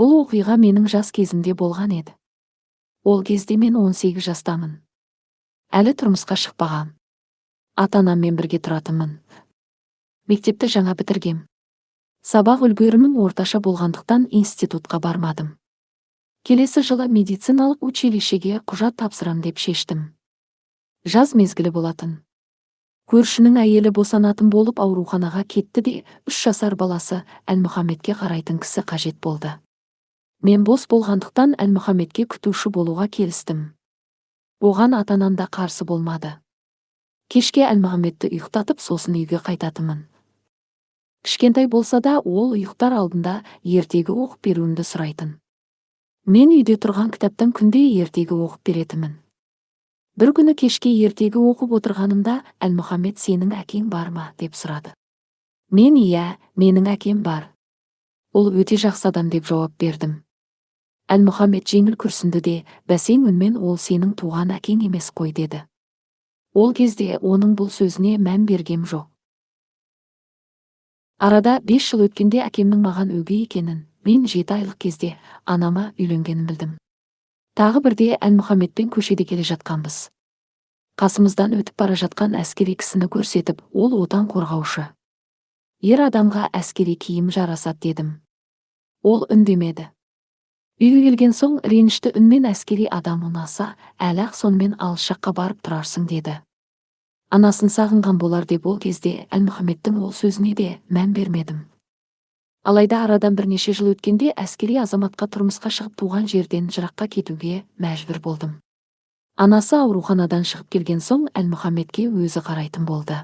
Бұл оқиға менің жас кезімде болған еді. Ол кезде мен 18 жастамын. Әлі тұрмысқа шықпағам. Ата-анаммен бірге тұратынмын. Мектепті жаңа бітіргем. Сабақ үлгерімім орташа болғандықтан институтқа бармадым. Келесі жылы медициналық училищеге құжат тапсырам деп шештім. Жаз мезгілі болатын. Көршінің әйелі босанатын болып ауруханаға кетті де 3 жасар баласы Әлмұхамедке қарайтын кісі қажет болды. Мен бос болғандықтан Әлмұхамедке күтуші болуға келістім. Оған ата-анам да қарсы болмады. Кешке Әлмұхамедті ұйықтатып, сосын үйге қайтатынмын. Кішкентай болса да ол ұйықтар алдында ертегі оқып беруімді сұрайтын. Мен үйде тұрған кітаптан күнде ертегі оқып беретінмін. Бір күні кешке ертегі оқып отырғанымда Әлмұхамед сенің әкең бар ма деп сұрады. Мен иә, менің әкем бар. Ол өте жақсы адам деп жауап бердім. Әлмұхамед жеңіл күрсінді де, бәсең үнмен ол сенің туған әкең емес қой деді. Ол кезде оның бұл сөзіне мән бергем жоқ. Арада 5 жыл өткенде әкемнің маған өгей екенін, мен 7 айлық кезде анама үйленгенін білдім. Тағы бірде Әлмұхамедпен көшеде келе жатқанбыз. Қасымыздан өтіп бара жатқан әскери кісіні көрсетіп, ол отан қорғаушы. Ер адамға әскери киім жарасады дедім. Ол үндемеді. Үйге келген соң ренішті үнмен әскери адам ұнаса, әлі-ақ сонымен алыс жаққа барып тұрарсың деді. Анасын сағынған болар деп ол кезде Әлмұхамедтің ол сөзіне де мән бермедім. Алайда арадан бірнеше жыл өткенде әскери азаматқа тұрмысқа шығып туған жерден жыраққа кетуге мәжбүр болдым. Анасы ауруханадан шығып келген соң Әлмұхамедке өзі қарайтын болды.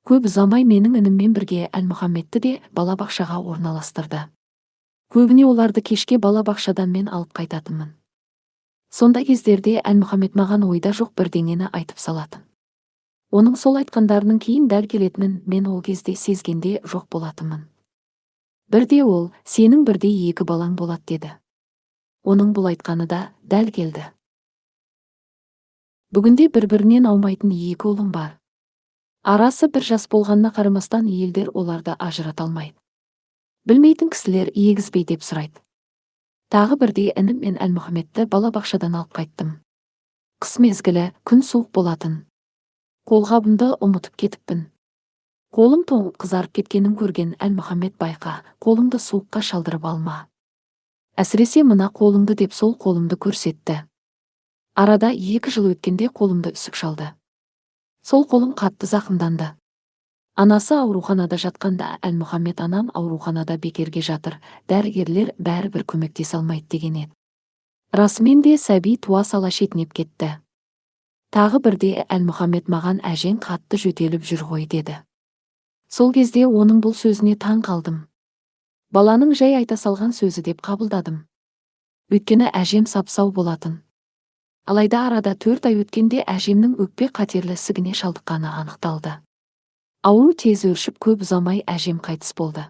Көп ұзамай менің ініммен бірге Әлмұхамедті де балабақшаға орналастырды. Көбіне оларды кешке балабақшадан мен алып қайтатынмын. Сондай кездерде Әлмұхамед маған ойда жоқ бірдеңені айтып салатын. Оның сол айтқандарының кейін дәл келетінін мен ол кезде сезгенде жоқ болатынмын. Бірде ол, сенің бірде 2 балаң болады деді. Оның бұл айтқаны да дәл келді. Бүгінде бір-бірінен аумайтын 2 ұлым бар. Арасы 1 жас болғанына қарамастан елдер оларды ажырата алмайды. Білмейтін кісілер егізбей деп сұрайды. Тағы бірде інім мен Әлмұхамедті балабақшадан алып қайттым. Қыс мезгілі, күн суық болатын. Қолғабымды ұмытып кетіппін. Қолым тоңып қызарып кеткенін көрген Әлмұхамед байқа, қолыңды суыққа шалдырып алма. Әсіресе мына қолыңды деп сол қолымды көрсетті. Арада 2 жыл өткенде қолымды үсік шалды. Сол қолым қатты зақымданды. Анасы ауруханада жатқанда Әлмұхамед анам ауруханада бекерге жатыр, дәрігерлер бәрібір көмектесе алмайды деген еді. Расымен де сәби туа сала шетінеп кетті. Тағы бірде Әлмұхамед маған әжең қатты жөтеліп жүр ғой деді. Сол кезде оның бұл сөзіне таң қалдым. Баланың жай айта салған сөзі деп қабылдадым. Өйткені әжем сап-сау болатын. Алайда арада 4 ай өткенде әжемнің өкпе қатерлі ісігіне шалдыққаны анықталды. Ауру тез өршіп көп ұзамай әжем қайтыс болды.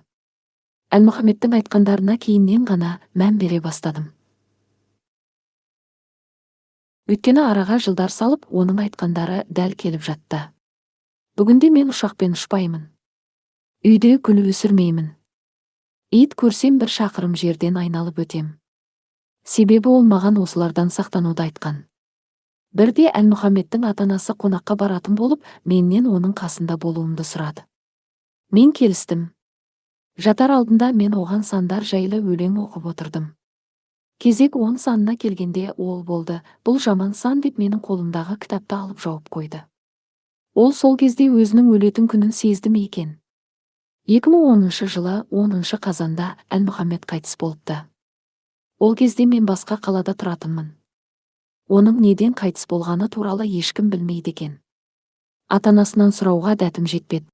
Әлмұхамедтің айтқандарына кейіннен ғана мән бере бастадым. Өйткені араға жылдар салып, оның айтқандары дәл келіп жатты. Бүгінде мен ұшақпен ұшпаймын. Үйде гүл өсірмеймін. Ит көрсем 1 шақырым жерден айналып өтем. Себебі ол маған осылардан сақтануды айтқан. Бірде Әлмұхамедтің ата-анасы қонаққа баратын болып, менен оның қасында болуымды сұрады. Мен келістім. Жатар алдында мен оған сандар жайлы өлең оқып отырдым. Кезек 10 санына келгенде ол болды, бұл жаман сан деп менің қолымдағы кітапты алып жауып қойды. Ол сол кезде өзінің өлетін күнін сезді ме екен? 2010 жылы 10 қазанда Әлмұхамед қайтыс болыпты. Ол кезде мен басқа қалада тұратынмын. Оның неден қайтыс болғаны туралы ешкім білмейді екен. Ата-анасынан сұрауға дәтім жетпеді.